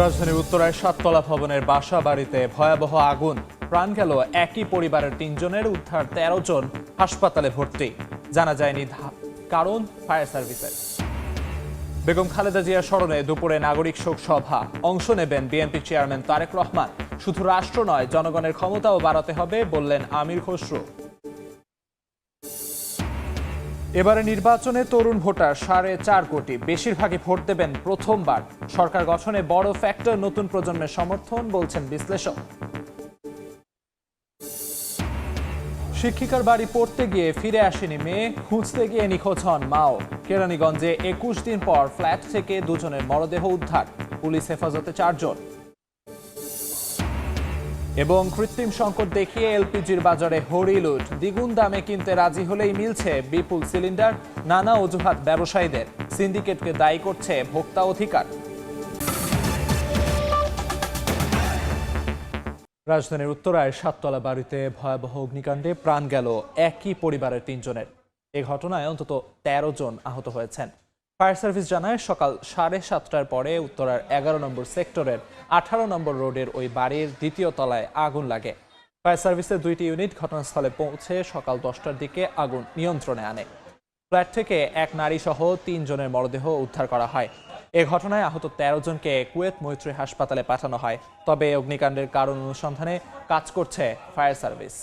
রাজধানীর উত্তরায় ৭তলা ভবনের বাসা বাড়িতে ভয়াবহ আগুন। প্রাণ গেল একই পরিবারের ৩ জনের, উদ্ধার ১৩ জন, হাসপাতালে ভর্তি। জানা যায়নি কারণ ফায়ার সার্ভিসের। বেগম খালেদা জিয়ার স্মরণে দুপুরে নাগরিক শোক সভা। অংশ নেবেন বিএনপি চেয়ারম্যান তারেক রহমান। শুধু রাষ্ট্র নয়, জনগণের ক্ষমতাও বাড়াতে হবে বললেন আমির খসরু। এবারে নির্বাচনে তরুণ ভোটার 4.5 কোটি, বেশিরভাগই ভোট দেবেন প্রথমবার। সরকার গঠনে বড় ফ্যাক্টর নতুন প্রজন্মের সমর্থন বলছেন বিশ্লেষক। শিক্ষিকার বাড়ি পড়তে গিয়ে ফিরে আসেনি মেয়ে, খুঁজতে গিয়ে নিখোঁজ হন মাও। কেরানীগঞ্জে 21 দিন পর ফ্ল্যাট থেকে দুজনের মরদেহ উদ্ধার, পুলিশ হেফাজতে 4 জন। এবং কৃত্রিম সংকট দেখিয়ে এলপিজির বাজারে হরিলুট, দ্বিগুণ দামে কিনতে রাজি হলেই মিলছে বিপুল সিলিন্ডার। নানা অজুহাত ব্যবসায়ীদের, সিন্ডিকেটকে দায়ী করছে ভোক্তা অধিকার। রাজধানীর উত্তরায় ৭তলা বাড়িতে ভয়াবহ অগ্নিকাণ্ডে প্রাণ গেল একই পরিবারের ৩ জনের। এ ঘটনায় অন্তত ১৩ জন আহত হয়েছেন। ফায়ার সার্ভিস জানায়, সকাল 7:30টার পরে উত্তরার 11 নম্বর সেক্টরের 18 নম্বর রোডের ওই বাড়ির 2য় তলায় আগুন লাগে। ফায়ার সার্ভিসের 2টি ইউনিট ঘটনাস্থলে পৌঁছে সকাল 10টার দিকে আগুন নিয়ন্ত্রণে আনে। ফ্ল্যাট থেকে এক নারী সহ 3 জনের মরদেহ উদ্ধার করা হয়। এ ঘটনায় আহত 13 জনকে কুয়েত মৈত্রী হাসপাতালে পাঠানো হয়। তবে অগ্নিকাণ্ডের কারণ অনুসন্ধানে কাজ করছে ফায়ার সার্ভিস।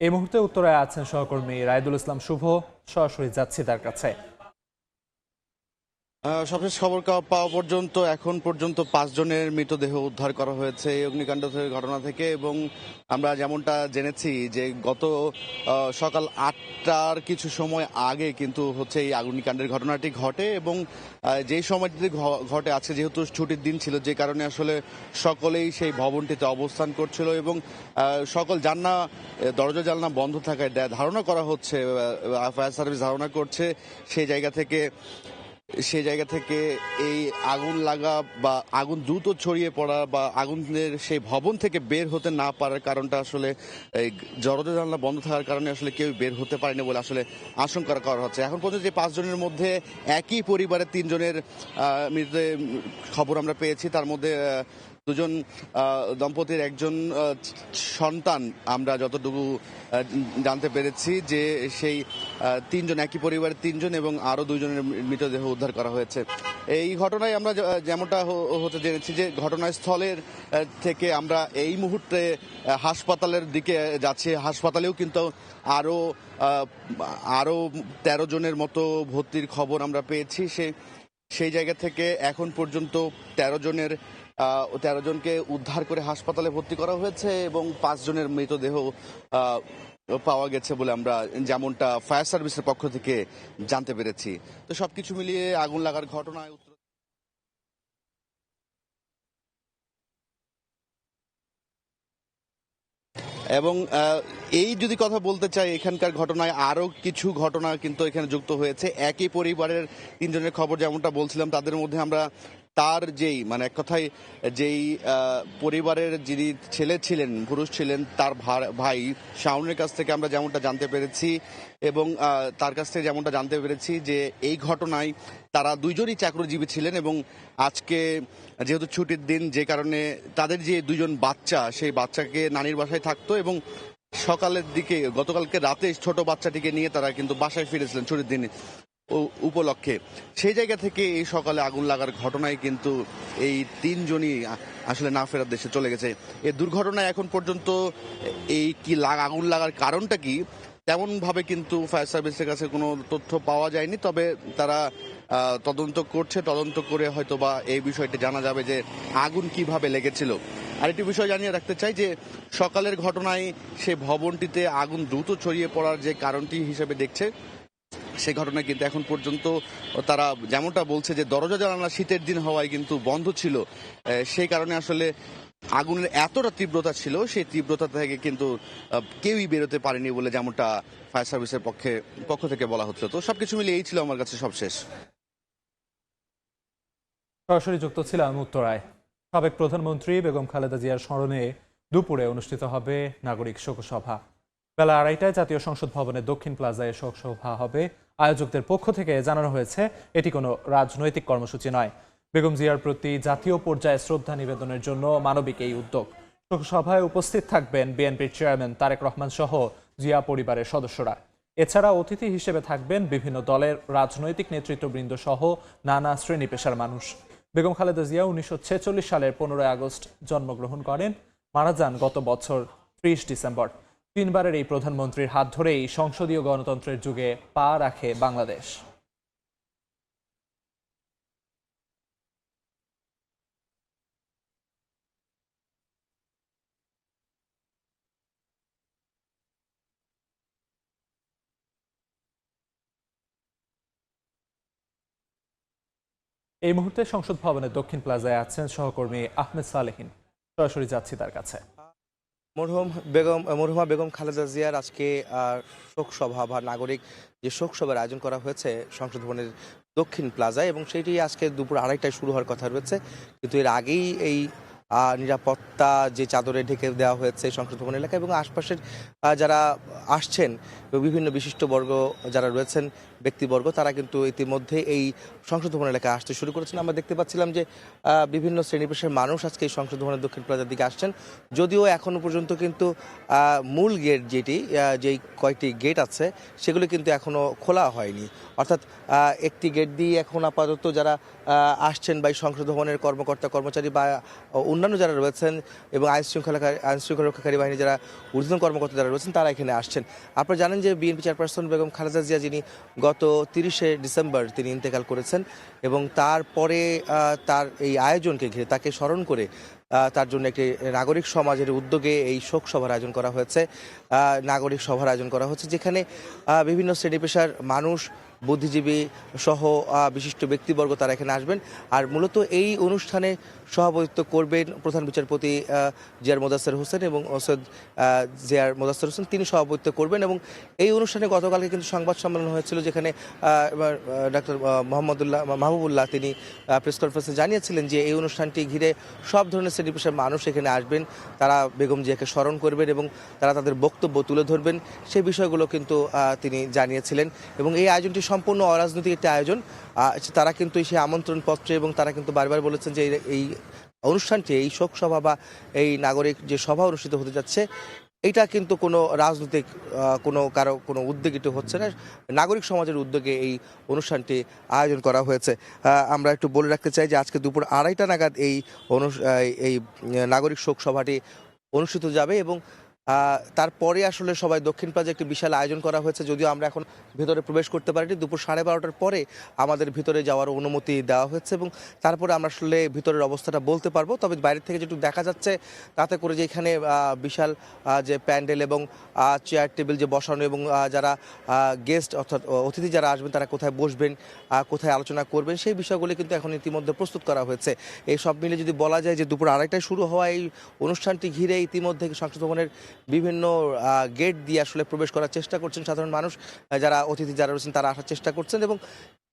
এই মুহূর্তে উত্তরায় আছেন সহকর্মী রায়দুল ইসলাম শুভ, সরাসরি যাচ্ছি তার কাছে। সবশেষ খবর পাওয়া পর্যন্ত এখন পর্যন্ত 5 জনের মৃতদেহ উদ্ধার করা হয়েছে এই অগ্নিকাণ্ড ঘটনা থেকে। এবং আমরা যেমনটা জেনেছি যে গত সকাল 8টার কিছু সময় আগে কিন্তু হচ্ছে এই অগ্নিকাণ্ডের ঘটনাটি ঘটে। এবং যেই সময়টিতে ঘটে আছে, যেহেতু ছুটির দিন ছিল, যে কারণে আসলে সকলেই সেই ভবনটিতে অবস্থান করছিল এবং সকল দরজা জানলা বন্ধ থাকায় ধারণা করা হচ্ছে, ফায়ার সার্ভিস ধারণা করছে সেই জায়গা থেকে এই আগুন লাগা বা আগুন দ্রুত ছড়িয়ে পড়া বা আগুনের সেই ভবন থেকে বের হতে না পারার কারণটা আসলে এই দরজা জানলা বন্ধ থাকার কারণে আসলে কেউ বের হতে পারেনি বলে আসলে আশঙ্কা করা হচ্ছে। এখন পর্যন্ত যে 5 জনের মধ্যে একই পরিবারের 3 জনের মৃতদেহ খবর আমরা পেয়েছি। তার মধ্যে 2 জন দম্পতির একজন সন্তান, আমরা যতটুকু জানতে পেরেছি যে সেই 3 জন একই পরিবারের 3 জন এবং আরও 2 জনের মৃতদেহ উদ্ধার করা হয়েছে। এই ঘটনায় আমরা যেমনটা হতে জেনেছি যে ঘটনাস্থলের থেকে আমরা এই মুহূর্তে হাসপাতালের দিকে যাচ্ছি। হাসপাতালেও কিন্তু আরও 13 জনের মতো ভর্তির খবর আমরা পেয়েছি। সেই জায়গা থেকে এখন পর্যন্ত 13 জনকে উদ্ধার করে হাসপাতালে ভর্তি করা হয়েছে এবং 5 জনের মৃতদেহ পাওয়া গেছে বলে আমরা যেমনটা ফায়ার সার্ভিসের পক্ষ থেকে জানতে পেরেছি। তো সবকিছু মিলিয়ে আগুন লাগার ঘটনায় এবং এই যদি কথা বলতে চাই, এখানকার ঘটনায় আরও কিছু ঘটনা কিন্তু এখানে যুক্ত হয়েছে। একই পরিবারের 3 জনের খবর যেমনটা বলছিলাম, তাদের মধ্যে আমরা তার এক কথায় যেই পরিবারের যিনি পুরুষ ছিলেন, তার ভাই শাওনের কাছ থেকে আমরা যেমনটা জানতে পেরেছি এবং তার কাছ থেকে যেমনটা জানতে পেরেছি যে এই ঘটনায় তারা 2 জনই চাকরিজীবী ছিলেন এবং আজকে যেহেতু ছুটির দিন, যে কারণে তাদের যে 2 জন বাচ্চা, সেই বাচ্চাকে নানির বাসায় থাকতো এবং সকালের দিকে গতকালকে রাতে ছোট বাচ্চাটিকে নিয়ে তারা কিন্তু বাসায় ফিরেছিলেন ছুটির দিনে উপলক্ষে। সেই জায়গা থেকে এই সকালে আগুন লাগার ঘটনায় কিন্তু এই 3 জনই আসলে না ফেরার দেশে চলে গেছে। এই দুর্ঘটনায় এখন পর্যন্ত আগুন লাগার কারণটা কি তেমন ভাবে কিন্তু ফায়ার সার্ভিসের কাছে কোনো তথ্য পাওয়া যায়নি। তবে তারা তদন্ত করছে, তদন্ত করে হয়তোবা এই বিষয়টি জানা যাবে যে আগুন কিভাবে লেগেছিল। আরেকটি বিষয় জানিয়ে রাখতে চাই যে সকালের ঘটনায় সেই ভবনটিতে আগুন দ্রুত ছড়িয়ে পড়ার যে কারণটি হিসেবে দেখছে, সেই ঘটনায় কিন্তু এখন পর্যন্ত তারা যেমনটা বলছে যে দরজা জানালা শীতের দিন হওয়ায় কিন্তু বন্ধ ছিল, সেই কারণে আসলে আগুনের এতটা তীব্রতা ছিল, সেই তীব্রতা থেকে কিন্তু কেউই বেরোতে পারেনি বলে যেমনটা ফায়ার সার্ভিসের পক্ষ থেকে বলা হচ্ছে। তো সবকিছু মিলিয়ে এই ছিল আমার কাছে সবশেষ। সরাসরি যুক্ত ছিলাম উত্তরায়। সাবেক প্রধানমন্ত্রী বেগম খালেদা জিয়ার স্মরণে দুপুরে অনুষ্ঠিত হবে নাগরিক শোকসভা। বেলা 2:30টায় জাতীয় সংসদ ভবনের দক্ষিণ প্লাজায় শোকসভা হবে। আয়োজকদের পক্ষ থেকে জানানো হয়েছে এটি কোনো রাজনৈতিক কর্মসূচি নয়, বেগম জিয়ার প্রতি জাতীয় পর্যায়ে শ্রদ্ধা নিবেদনের জন্য মানবিক এই উদ্যোগ। শোকসভায় উপস্থিত থাকবেন বিএনপির চেয়ারম্যান তারেক রহমান সহ জিয়া পরিবারের সদস্যরা। এছাড়া অতিথি হিসেবে থাকবেন বিভিন্ন দলের রাজনৈতিক নেতৃত্ববৃন্দ সহ নানা শ্রেণী পেশার মানুষ। বেগম খালেদা জিয়া 1946 সালের 15 আগস্ট জন্মগ্রহণ করেন, মারা যান গত বছর 30 ডিসেম্বর। তিনবারের এই প্রধানমন্ত্রীর হাত ধরেই সংসদীয় গণতন্ত্রের যুগে পা রাখে বাংলাদেশ। এই মুহূর্তে সংসদ ভবনের দক্ষিণ প্লাজায় আছেন সহকর্মী আহমেদ সালেহিন। সরাসরি যাচ্ছি তার কাছে। মরহুমা বেগম খালেদা জিয়ার আজকে শোক সভা বা নাগরিক যে শোক সভার আয়োজন করা হয়েছে সংসদ ভবনের দক্ষিণ প্লাজায়, এবং সেটি আজকে দুপুর 2:30টায় শুরু হওয়ার কথা রয়েছে। কিন্তু এর আগেই এই নিরাপত্তা যে চাদরে ঢেকে দেওয়া হয়েছে সংসদ ভবন এলাকা এবং আশপাশের যারা আসছেন বিভিন্ন বিশিষ্টবর্গ যারা রয়েছেন ব্যক্তিবর্গ, তারা কিন্তু ইতিমধ্যে এই সংসদ ভবন এলাকায় আসতে শুরু করেছেন। আমরা দেখতে পাচ্ছিলাম যে বিভিন্ন শ্রেণী পেশার মানুষ আজকে এই সংসদ ভবনের দক্ষিণ প্লাজার দিকে আসছেন। যদিও এখনো পর্যন্ত কিন্তু মূল গেট যেই কয়েকটি গেট আছে সেগুলো কিন্তু এখনো খোলা হয়নি। অর্থাৎ একটি গেট দিয়ে এখন আপাতত যারা আসছেন বা এই সংসদ ভবনের কর্মকর্তা কর্মচারী বা অন্যান্য যারা রয়েছেন এবং আইন শৃঙ্খলা রক্ষাকারী বাহিনী যারা ঊর্ধ্বতন কর্মকর্তা যারা রয়েছেন তারা এখানে আসছেন। আপনারা জানেন যে বিএনপি চেয়ারপারসন বেগম খালেদা জিয়া যিনি গত 30শে ডিসেম্বর তিনি ইন্তেকাল করেছেন, এবং তারপরে তার এই আয়োজনকে ঘিরে তাকে স্মরণ করে তার জন্য একটি নাগরিক সমাজের উদ্যোগে এই শোক সভার আয়োজন করা হয়েছে। নাগরিক সভার আয়োজন করা হচ্ছে যেখানে বিভিন্ন শ্রেণী পেশার মানুষ, বুদ্ধিজীবী সহ বিশিষ্ট ব্যক্তিবর্গ তারা এখানে আসবেন। আর মূলত এই অনুষ্ঠানে সভাপতিত্ব করবেন প্রধান বিচারপতি জিয়ার মোদাচ্ছের হোসেন এবং সৈয়দ জিয়ার মোদাচ্ছের হোসেন, তিনি সভাপতিত্ব করবেন। এবং এই অনুষ্ঠানে গতকালকে কিন্তু সংবাদ সম্মেলন হয়েছিল যেখানে ডক্টর মাহবুবুল্লাহ তিনি প্রেস কনফারেন্সে জানিয়েছিলেন যে এই অনুষ্ঠানটি ঘিরে সব ধরনের শ্রেণী পেশার মানুষ এখানে আসবেন, তারা বেগম জিয়াকে স্মরণ করবেন এবং তারা তাদের বক্তব্য তুলে ধরবেন, সেই বিষয়গুলো কিন্তু তিনি জানিয়েছিলেন। এবং এই আয়োজনটি সম্পূর্ণ অরাজনৈতিক একটি আয়োজন। তারা কিন্তু সেই আমন্ত্রণ পত্রে এবং তারা কিন্তু বারবার বলেছেন যে এই অনুষ্ঠানটি, এই শোক সভা বা এই নাগরিক যে সভা অনুষ্ঠিত হতে যাচ্ছে, এটা কিন্তু কোনো রাজনৈতিক কোনো উদ্যোগিত হচ্ছে না, নাগরিক সমাজের উদ্যোগে এই অনুষ্ঠানটি আয়োজন করা হয়েছে। আমরা একটু বলে রাখতে চাই যে আজকে দুপুর 2:30টা নাগাদ এই নাগরিক শোক সভাটি অনুষ্ঠিত যাবে এবং তারপরে আসলে সবাই দক্ষিণ প্লাজায় একটি বিশাল আয়োজন করা হয়েছে। যদিও আমরা এখন ভিতরে প্রবেশ করতে পারিনি, দুপুর 12:30টার পরে আমাদের ভিতরে যাওয়ার অনুমতি দেওয়া হয়েছে এবং তারপরে আমরা আসলে ভিতরের অবস্থাটা বলতে পারবো। তবে বাইরের থেকে যেটুকু দেখা যাচ্ছে তাতে করে যে এখানে বিশাল যে প্যান্ডেল এবং চেয়ার টেবিল যে বসানো এবং যারা গেস্ট অর্থাৎ অতিথি যারা আসবেন তারা কোথায় বসবেন, কোথায় আলোচনা করবেন, সেই বিষয়গুলি কিন্তু এখন ইতিমধ্যে প্রস্তুত করা হয়েছে। এই সব মিলে যদি বলা যায় যে দুপুর 2:30টায় শুরু হওয়া এই অনুষ্ঠানটি ঘিরে ইতিমধ্যে সংসদ ভবনের বিভিন্ন গেট দিয়ে আসলে প্রবেশ করার চেষ্টা করছেন সাধারণ মানুষ, যারা অতিথি যারা রয়েছেন তারা আসার চেষ্টা করছেন এবং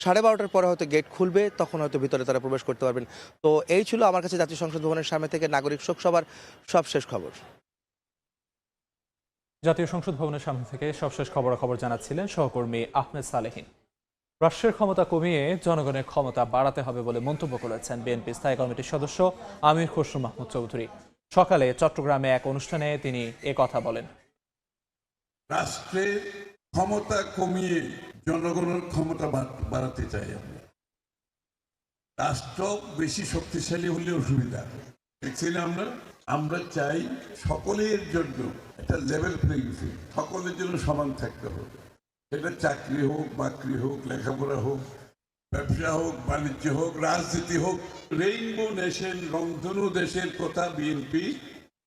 12:30টার পরে হয়তো গেট খুলবে, তখন হয়তো ভিতরে তারা প্রবেশ করতে পারবেন। তো এই ছিল আমার কাছে জাতীয় সংসদ ভবনের সামনে থেকে নাগরিক শোক সভার সবশেষ খবর। জাতীয় সংসদ ভবনের সামনে থেকে সবশেষ খবরাখবর জানাচ্ছিলেন সহকর্মী আহমেদ সালেহিন। রাষ্ট্রের ক্ষমতা কমিয়ে জনগণের ক্ষমতা বাড়াতে হবে বলে মন্তব্য করেছেন বিএনপি স্থায়ী কমিটির সদস্য আমির খসরু মাহমুদ চৌধুরী। সকালে চট্টগ্রামে এক অনুষ্ঠানে তিনি কথা বলেন। রাষ্ট্রের ক্ষমতা কমিয়ে জনগণের ক্ষমতা বাড়াতে চাই আমরা। রাষ্ট্র বেশি শক্তিশালী হলে অসুবিধা দেখছেন আমরা চাই সকলের জন্য একটা লেভেল প্লেইং ফিল্ড, সকলের জন্য সমান থাকতে হবে। সেটা চাকরি হোক, বাকরি হোক, লেখাপড়া হোক, ব্যবসা হোক, বাণিজ্য হোক, রাজনীতি হোক। রেইনবো নেশন, রংধনু দেশের কথা বিএনপি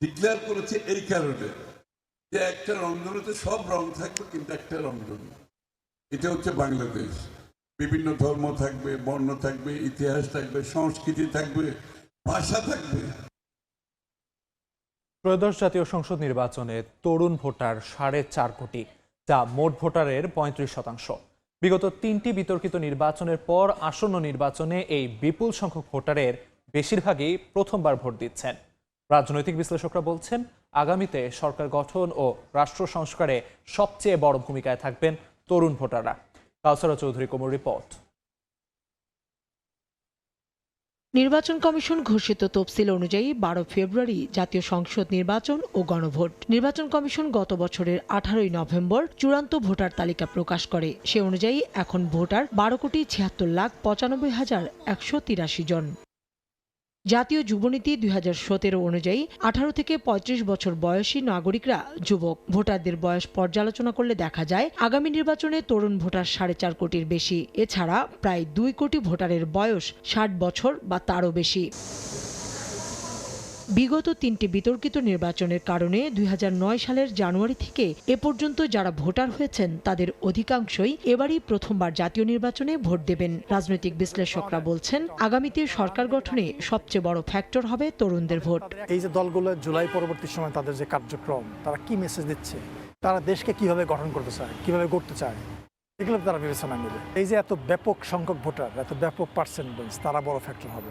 ডিক্লেয়ার করেছে এই কারণে যে একটা রংধনুতে সব রং থাকবে, কিন্তু একটা রংধনু, এটা হচ্ছে বাংলাদেশ। বিভিন্ন ধর্ম থাকবে, বর্ণ থাকবে, ইতিহাস থাকবে, সংস্কৃতি থাকবে, ভাষা থাকবে, ত্রয়োদশ জাতীয় সংসদ নির্বাচনে তরুণ ভোটার 4.5 কোটি, যা মোট ভোটারের 35%। বিগত 3টি বিতর্কিত নির্বাচনের পর আসন্ন নির্বাচনে এই বিপুল সংখ্যক ভোটারের বেশিরভাগই প্রথমবার ভোট দিচ্ছেন। রাজনৈতিক বিশ্লেষকরা বলছেন, আগামীতে সরকার গঠন ও রাষ্ট্র সংস্কারে সবচেয়ে বড় ভূমিকায় থাকবেন তরুণ ভোটাররা। কাউসারা চৌধুরী কোমর রিপোর্ট। নির্বাচন কমিশন ঘোষিত তফসিল অনুযায়ী 12 ফেব্রুয়ারি জাতীয় সংসদ নির্বাচন ও গণভোট। নির্বাচন কমিশন গত বছরের 18 নভেম্বর চূড়ান্ত ভোটার তালিকা প্রকাশ করে। সে অনুযায়ী এখন ভোটার 12,76,95,183 জন। জাতীয় যুবনীতি 2017 অনুযায়ী 18 থেকে 35 বছর বয়সী নাগরিকরা যুবক। ভোটারদের বয়স পর্যালোচনা করলে দেখা যায়, আগামী নির্বাচনে তরুণ ভোটার 4.5 কোটির বেশি। এছাড়া প্রায় 2 কোটি ভোটারের বয়স 60 বছর বা তারও বেশি। বিগত 3টি বিতর্কিত নির্বাচনের কারণে 2009 সালের জানুয়ারি থেকে এ পর্যন্ত যারা ভোটার হয়েছেন তাদের অধিকাংশই এবারই প্রথমবার জাতীয় নির্বাচনে ভোট দেবেন। রাজনৈতিক বিশ্লেষকরা বলছেন, আগামীতে সরকার গঠনে সবচেয়ে বড় ফ্যাক্টর হবে তরুণদের ভোট। এই যে দলগুলো জুলাই পরবর্তী সময় তাদের যে কার্যক্রম, তারা কি মেসেজ দিচ্ছে, তারা দেশকে কিভাবে গঠন করতে চায়, কিভাবে গড়তে চায়, এগুলো তারা বিবেচনা নেবে। এই যে এত ব্যাপক সংখ্যক ভোটার, এত ব্যাপক পার্সেন্টেজ, তারা বড় ফ্যাক্টর হবে।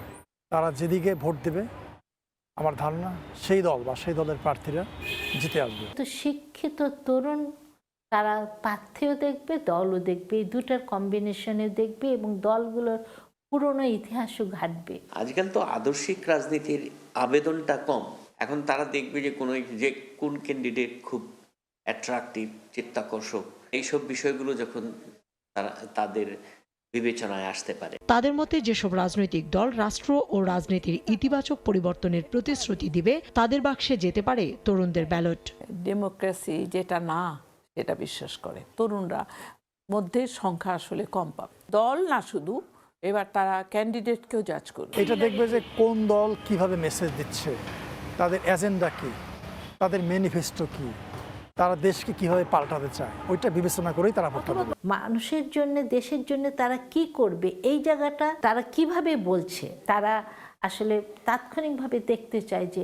তারা যেদিকে ভোট দেবে, আমার ধারণা সেই দল বা সেই দলের প্রার্থীরা জিতে আসবে। তো শিক্ষিত তরুণ তারা প্রার্থীও দেখবে, দলও দেখবে, এই দুটার কম্বিনেশনে দেখবে এবং দলগুলোর পুরনো ইতিহাসও ঘাটবে। আজকাল তো আদর্শিক রাজনীতির আবেদনটা কম। এখন তারা দেখবে যে কোন ক্যান্ডিডেট খুব অ্যাট্রাকটিভ, চিত্তাকর্ষক, এইসব বিষয়গুলো যখন তাদের বিবেচনায় আসতে পারে। তাদের মতে, যেসব রাজনৈতিক দল রাষ্ট্র ও রাজনীতির ইতিবাচক পরিবর্তনের প্রতিশ্রুতি দিবে, তাদের বাক্সে যেতে পারে তরুণদের ব্যালট। ডেমোক্রেসি যেটা না, সেটা বিশ্বাস করে তরুণরা মধ্যে সংখ্যা আসলে কম পাবে। দল না শুধু, এবার তারা ক্যান্ডিডেটকেও জাজ করবে। এটা দেখবে যে কোন দল কিভাবে মেসেজ দিচ্ছে, তাদের এজেন্ডা কি, তাদের ম্যানিফেস্টো কি, তারা দেশকে কিভাবে পাল্টাতে চায়, ওইটা বিবেচনা করেই তারা ভোট দেবে। মানুষের জন্য, দেশের জন্য তারা কি করবে, এই জায়গাটা তারা কিভাবে বলছে, তারা আসলে তাৎক্ষণিকভাবে দেখতে চায় যে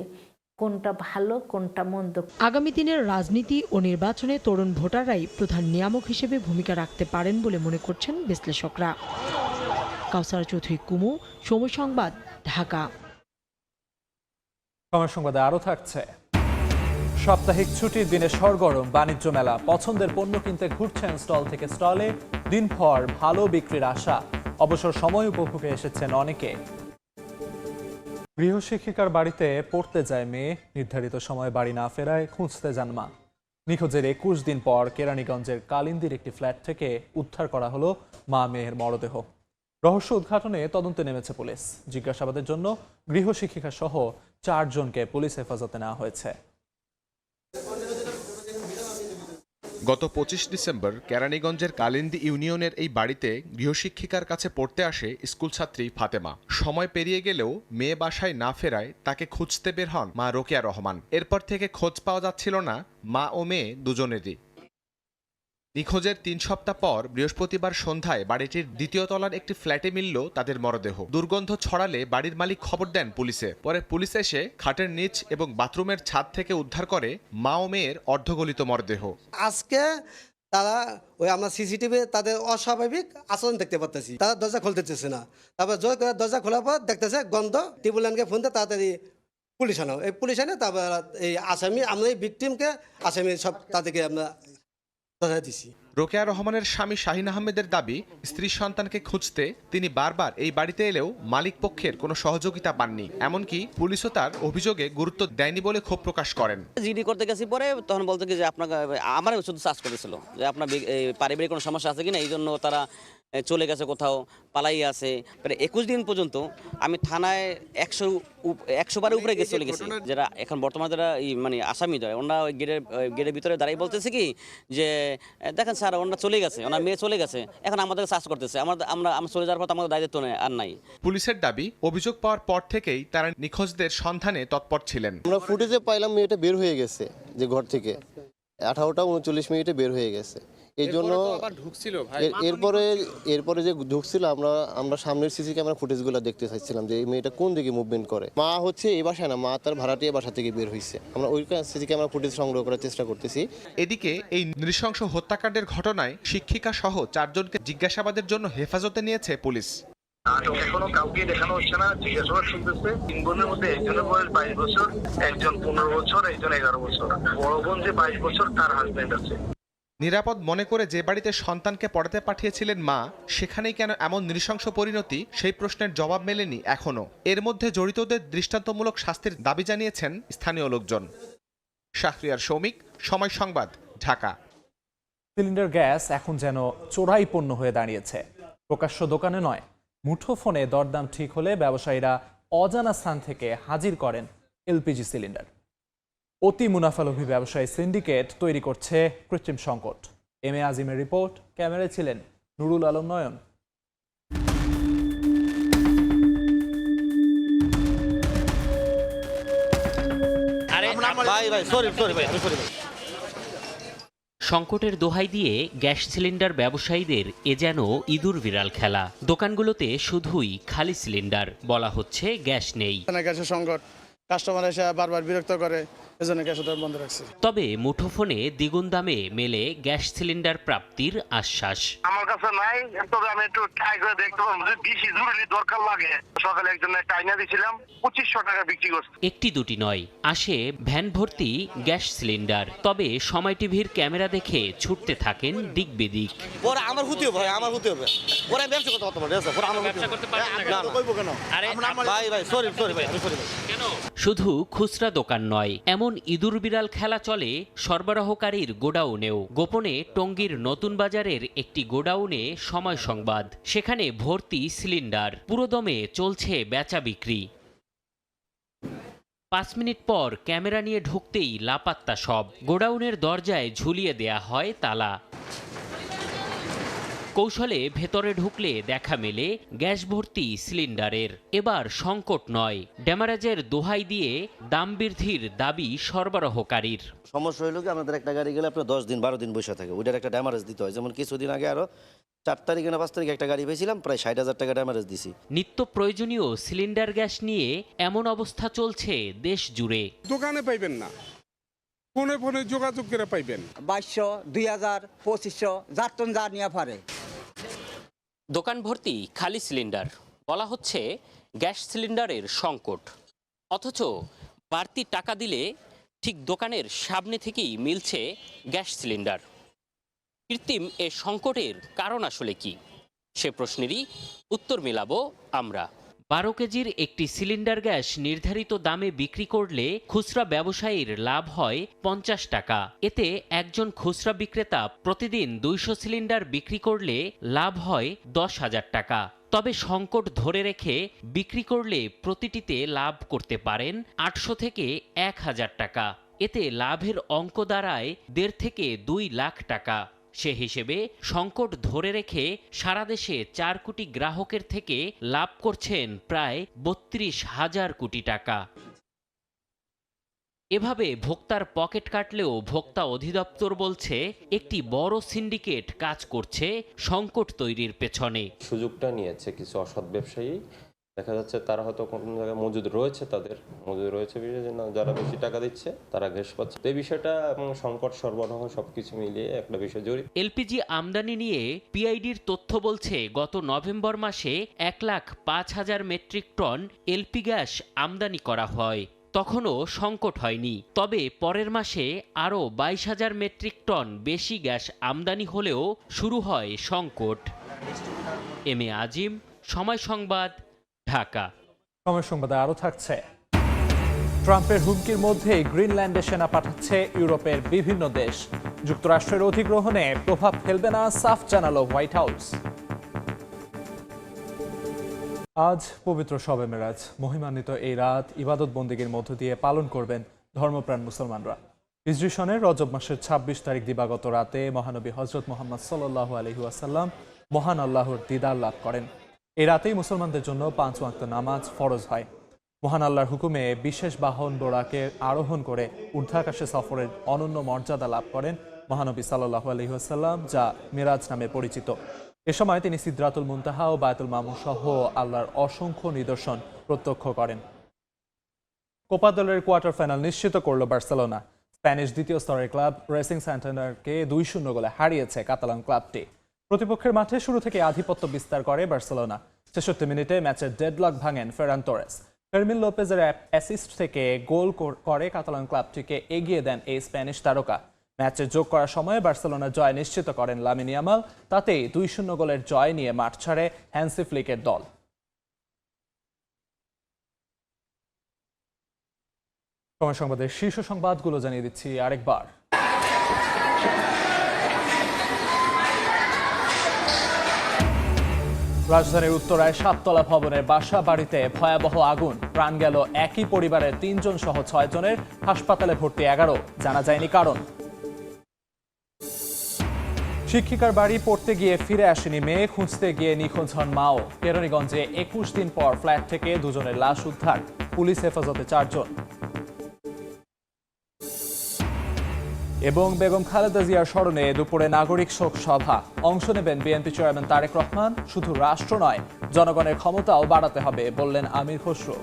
কোনটা ভালো, কোনটা মন্দ। আগামী দিনের রাজনীতি ও নির্বাচনে তরুণ ভোটাররাই প্রধান নিয়ামক হিসেবে ভূমিকা রাখতে পারেন বলে মনে করছেন বিশ্লেষকরা। কাউসারা চৌধুরী কুমু, সময় সংবাদ, ঢাকা। সময় সংবাদে আরও থাকছে, সাপ্তাহিক ছুটির দিনে সরগরম বাণিজ্য মেলা। পছন্দের পণ্য কিনতে ঘুরছেন স্টল থেকে স্টলে। দিনভর ভালো বিক্রির আশা। অবসর সময় উপভোগে এসেছেন অনেকে। গৃহশিক্ষিকার বাড়িতে পড়তে যায় মেয়ে, নির্ধারিত সময়ে বাড়ি না ফেরায় খুঁজতে যান মা। নিখোঁজের 21 দিন পর কেরানীগঞ্জের কালিন্দির একটি ফ্ল্যাট থেকে উদ্ধার করা হলো মা মেয়ের মরদেহ। রহস্য উদ্ঘাটনে তদন্তে নেমেছে পুলিশ। জিজ্ঞাসাবাদের জন্য গৃহশিক্ষিকা সহ 4 জনকে পুলিশ হেফাজতে নেওয়া হয়েছে। গত 25 ডিসেম্বর কেরানীগঞ্জের কালিন্দি ইউনিয়নের এই বাড়িতে গৃহশিক্ষিকার কাছে পড়তে আসে স্কুলছাত্রী ফাতেমা। সময় পেরিয়ে গেলেও মেয়ে বাসায় না ফেরায় তাকে খুঁজতে বের হন মা রোকেয়া রহমান। এরপর থেকে খোঁজ পাওয়া যাচ্ছিল না মা ও মেয়ে দুজনেরই। নিখোঁজের 3 সপ্তাহ পর বৃহস্পতিবার সন্ধ্যায় বাড়িটির 2য় তলার একটি ফ্ল্যাটে মিলল তাদের মরদেহ। দুর্গন্ধ ছড়ালে বাড়ির মালিক খবর দেন পুলিশে। পরে পুলিশ এসে খাটের নিচ এবং বাথরুমের ছাদ থেকে উদ্ধার করে মা ও মেয়ের অর্ধগলিত মরদেহ। আজকে তারা আমরা সিসিটিভি তাদের অস্বাভাবিক আচরণ দেখতে পাচ্ছি। তারা দরজা খুলতে চাইছে না। তারপর জোর করে দরজা খোলার পর দেখতেছে গন্ধ। টিপুলানকে ফোন দিয়ে তাড়াতাড়ি পুলিশ আনো। এই পুলিশ আনে তারপর এই আসামি, আমরা এই ভিকটিমকে আসামি সব তাদেরকে আমরা রোকেয়া রহমানের স্বামী শাহিন আহমেদের দাবি, স্ত্রীর সন্তানকে খুঁজতে তিনি বারবার এই বাড়িতে এলেও মালিক পক্ষের কোনো সহযোগিতা পাননি। এমনকি পুলিশও তার অভিযোগে গুরুত্ব দেয়নি বলে ক্ষোভ প্রকাশ করেন। জিডি করতে গেছি, পরে তখন বলতে কি যে আপনাকে আমার শুধু চার্জ করেছিল যে আপনার পারিবারিক কোনো সমস্যা আছে কিনা, এই জন্য তারা চলে গেছে, কোথাও পালাই আছে। 21 দিন পর্যন্ত আমি থানায় 100 বারের উপরে চলে গেছি। যারা এখন বর্তমানে যারা মানে আসামি ধরে, ওনারা ওই গেটের ভিতরে দাঁড়াই বলতেছে কি যে দেখেন স্যার, ওনারা চলে গেছে, ওনার মেয়ে চলে গেছে, এখন আমাদের চার্জ করতেছে। আমরা চলে যাওয়ার পর আমাদের দায়িত্ব আর নাই। পুলিশের দাবি, অভিযোগ পাওয়ার পর থেকেই তারা নিখোঁজদের সন্ধানে তৎপর ছিলেন। আমরা ফুটেজে পাইলাম মেয়েটা বের হয়ে গেছে, যে ঘর থেকে 18টা 39 মিনিটে বের হয়ে গেছে। এই জন্য এরপরে যে ঢুকছিল আমরা সামনের সিসি ক্যামেরা ফুটেজগুলো দেখতে চাইছিলাম যে এই মেয়েটা কোন দিকে মুভমেন্ট করে। মা হচ্ছে এই বাসায় না, মা তার ভাড়াটিয়া বাসা থেকে বের হয়েছে। আমরা ওই সিসি ক্যামেরা ফুটেজ সংগ্রহ করার চেষ্টা করতেছি। এদিকে এই নৃশংস হত্যাকাণ্ডের ঘটনায় শিক্ষিকা সহ 4 জনকে জিজ্ঞাসাবাদের জন্য হেফাজতে নিয়েছে পুলিশ। এখনো কাউকে দেখানো হচ্ছে না, জিজ্ঞাসাবাদ শুনতেছে। 3 বোনের মধ্যে একজনের বয়স 22 বছর, একজন 15 বছর, একজন 11 বছর। বড় বোন যে 22 বছর, তার হাজবেন্ড আছে। নিরাপদ মনে করে যে বাড়িতে সন্তানকে পড়াতে পাঠিয়েছিলেন মা, সেখানেই কেন এমন নৃশংস পরিণতি, সেই প্রশ্নের জবাব মেলেনি এখনো। এর মধ্যে জড়িতদের দৃষ্টান্তমূলক শাস্তির দাবি জানিয়েছেন স্থানীয় লোকজন। শাহরিয়ার সৌমিক, সময় সংবাদ, ঢাকা। সিলিন্ডার গ্যাস এখন যেন চোরাই পণ্য হয়ে দাঁড়িয়েছে। প্রকাশ্য দোকানে নয়, মুঠোফোনে দরদাম ঠিক হলে ব্যবসায়ীরা অজানা স্থান থেকে হাজির করেন এলপিজি সিলিন্ডার। অতি মুনাফালোভী ব্যবসায়ী সিন্ডিকেট তৈরি করছে কৃত্রিম সংকট। এম এ আজিমের রিপোর্ট, ক্যামেরায় ছিলেন নুরুল আলম নয়ন। সংকটের দোহাই দিয়ে গ্যাস সিলিন্ডার ব্যবসায়ীদের এ যেন ইঁদুর বিড়াল খেলা। দোকানগুলোতে শুধুই খালি সিলিন্ডার, বলা হচ্ছে গ্যাস নেই। গ্যাসের সংকট, কাস্টমার এসে বারবার বিরক্ত করে, এজন্য গ্যাস বন্ধ রাখছে। তবে মুঠোফোনে দ্বিগুণ দামে মেলে গ্যাস সিলিন্ডার প্রাপ্তির আশ্বাস। আমার কাছে নাই, তবে আমি একটু ট্রাই করে দেখতে পারবো যদি বেশি জরুরি দরকার লাগে। সকালে একজন টাইনা দিয়েছিলাম, 2500 টাকা বিক্রি করছে। একটি দুটি নয়, আসে ভ্যান ভর্তি গ্যাস সিলিন্ডার। তবে সময় টিভির ক্যামেরা দেখে ছুটতে থাকেন দিক বিদিক। আমার হতে হবে, আমার হতে হবে। ওরা ব্যবসা করতে পারে, ব্যবসা করতে পারবেন না কেন? আরে ভাই সরি ভাই, আমি সরি ভাই। কেন? শুধু খুচরা দোকান নয়, এমন ইঁদুর বিড়াল খেলা চলে সরবরাহকারীর গোডাউনেও। গোপনে টঙ্গীর নতুন বাজারের একটি গোডাউনে সময় সংবাদ। সেখানে ভর্তি সিলিন্ডার, পুরোদমে চলছে বেচা বিক্রি। 5 মিনিট পর ক্যামেরা নিয়ে ঢুকতেই লাপাত্তা সব। গোডাউনের দরজায় ঝুলিয়ে দেয়া হয় তালা। কৌশলে ভেতরে ঢুকলে দেখা মেলে গ্যাস ভর্তি সিলিন্ডারের। এবার সংকট নয়, ড্যামারেজের দোহাই দিয়ে দাম বৃদ্ধির দাবি সরবরাহকারীর। সমস্যা হইল কি, আমাদের একটা গাড়ি গেলে আপনার 10 দিন 12 দিন বসে থাকে, ওইটার একটা ড্যামারেজ দিতে হয়। যেমন কিছুদিন আগে আরো 4 তারিখে না 5 তারিখে একটা গাড়ি পেয়েছিলাম, প্রায় 60,000 টাকা ড্যামারেজ দিছি। নিত্য প্রয়োজনীয় সিলিন্ডার গ্যাস নিয়ে এমন অবস্থা চলছে দেশ জুড়ে। দোকানে পাইবেন না, ফোনে ফোনে যোগাযোগ করে পাইবেন। 2200, 2000, 2500 যার টন যা নিয়ে পারে। দোকান ভর্তি খালি সিলিন্ডার, বলা হচ্ছে গ্যাস সিলিন্ডারের সংকট। অথচ বাড়তি টাকা দিলে ঠিক দোকানের সামনে থেকেই মিলছে গ্যাস সিলিন্ডার। কৃত্রিম এ সংকটের কারণ আসলে কি, সে প্রশ্নেরই উত্তর মেলাবো আমরা। 12 কেজির একটি সিলিন্ডার গ্যাস নির্ধারিত দামে বিক্রি করলে খুচরা ব্যবসায়ীর লাভ হয় 50 টাকা। এতে একজন খুচরা বিক্রেতা প্রতিদিন 200 সিলিন্ডার বিক্রি করলে লাভ হয় 10,000 টাকা। তবে সংকট ধরে রেখে বিক্রি করলে প্রতিটিতে লাভ করতে পারেন 800 থেকে 1000 টাকা। এতে লাভের অঙ্ক দাঁড়ায় 1.5 থেকে 2 লাখ টাকা। সে হিসেবে সংকট ধরে রেখে সারা দেশে 4 কোটি গ্রাহকের থেকে লাভ করছেন প্রায় 32,000 কোটি টাকা। এভাবে ভোক্তার পকেট কাটলেও ভোক্তা অধিদপ্তর বলছে একটি বড় সিন্ডিকেট কাজ করছে সংকট তৈরির পেছনে। সুযোগটা নিয়েছে কিছু অসৎ ব্যবসায়ী, দেখা যাচ্ছে তারা হয়তো কোনো জায়গায় মজুদ রয়েছে, তাদের মজুদ রয়েছে যারা বেশি টাকা দিচ্ছে তারা ঘেঁষ পাচ্ছে। এই বিষয়টা এবং সংকট সরবরাহ সবকিছু মিলিয়ে একটা বিষয় জড়িত। এলপিজি আমদানি নিয়ে পিআইডির তথ্য বলছে গত নভেম্বর মাসে 1,05,000 মেট্রিক টন এলপি গ্যাস আমদানি করা হয়। তখনও সংকট হয়নি। তবে পরের মাসে আরও 22,000 মেট্রিক টন বেশি গ্যাস আমদানি হলেও শুরু হয় সংকট। এম এ আজিম, সময় সংবাদ, ঢাকা। সময় সংবাদে আরও থাকছে, ট্রাম্পের হুমকির মধ্যে গ্রিনল্যান্ডে সেনা পাঠাচ্ছে ইউরোপের বিভিন্ন দেশ। যুক্তরাষ্ট্রের অধিগ্রহণে প্রভাব ফেলবে না, সাফ জানালো হোয়াইট হাউস। আজ পবিত্র শবে মেরাজ, মহিমান্বিত এই রাত ইবাদত বন্দেগীর মধ্য দিয়ে পালন করবেন ধর্মপ্রাণ মুসলমানরা। হিজরি সনের রজব মাসের 26 তারিখ দিবাগত রাতে মহানবী হজরত মুহাম্মদ সাল্লাল্লাহু আলাইহি ওয়াসাল্লাম মহান আল্লাহর দিদার লাভ করেন। এই রাতেই মুসলমানদের জন্য 5 ওয়াক্ত নামাজ ফরজ হয়। মহান আল্লাহর হুকুমে বিশেষ বাহন বোরাকে আরোহণ করে ঊর্ধ্বাকাশে সফরের অনন্য মর্যাদা লাভ করেন মহানবী সাল্লাল্লাহু আলাইহি ওয়াসাল্লাম, যা মিরাজ নামে পরিচিত। এ সময় তিনি সিদরাতুল মুনতাহা ও বায়তুল মামুর সহ আল্লাহর অসংখ্য নিদর্শন প্রত্যক্ষ করেন। কোপা দলের কোয়ার্টার ফাইনাল নিশ্চিত করল বার্সেলোনা। স্প্যানিশ দ্বিতীয় স্তরের ক্লাব রেসিং স্যান্টান্ডারকে 2-0 গোলে হারিয়েছে কাতালান ক্লাবটি। প্রতিপক্ষের মাঠে শুরু থেকে আধিপত্য বিস্তার করে বার্সেলোনা। 66 মিনিটে ম্যাচের ডেডলক ভাঙেন ফেরান তোরেস। ফেরমিন লোপেজের অ্যাসিস্ট থেকে গোল করে কাতালান ক্লাবটিকে এগিয়ে দেন এই স্প্যানিশ তারকা। ম্যাচে যোগ করার সময়ে বার্সেলোনার জয় নিশ্চিত করেন লামিন ইয়ামাল। তাতেই 2-0 গোলের জয় নিয়ে মাঠ ছাড়ে হ্যান্সি ফ্লিকের দল। সময় সংবাদের শীর্ষ সংবাদগুলো জানিয়ে দিচ্ছি আরেকবার। রাজধানীর উত্তরায় 7তলা ভবনের বাসা বাড়িতে ভয়াবহ আগুন। প্রাণ গেল একই পরিবারের 3 জন সহ 6 জনের। হাসপাতালে ভর্তি 11, জানা যায়নি কারণ। শিক্ষিকার বাড়ি পড়তে গিয়ে ফিরে আসেনি মেয়ে, খুঁজতে গিয়ে নিখোঁজ হন মাও। কেরানীগঞ্জে 21 দিন পর ফ্ল্যাট থেকে 2 জনের লাশ উদ্ধার, পুলিশ হেফাজতে 4 জন। এবং বেগম খালেদা জিয়ার স্মরণে দুপুরে নাগরিক শোক সভা। অংশ নেবেন বিএনপি চেয়ারম্যান তারেক রহমান। শুধু রাষ্ট্র নয়, জনগণের ক্ষমতাও বাড়াতে হবে বললেন আমির খসরু।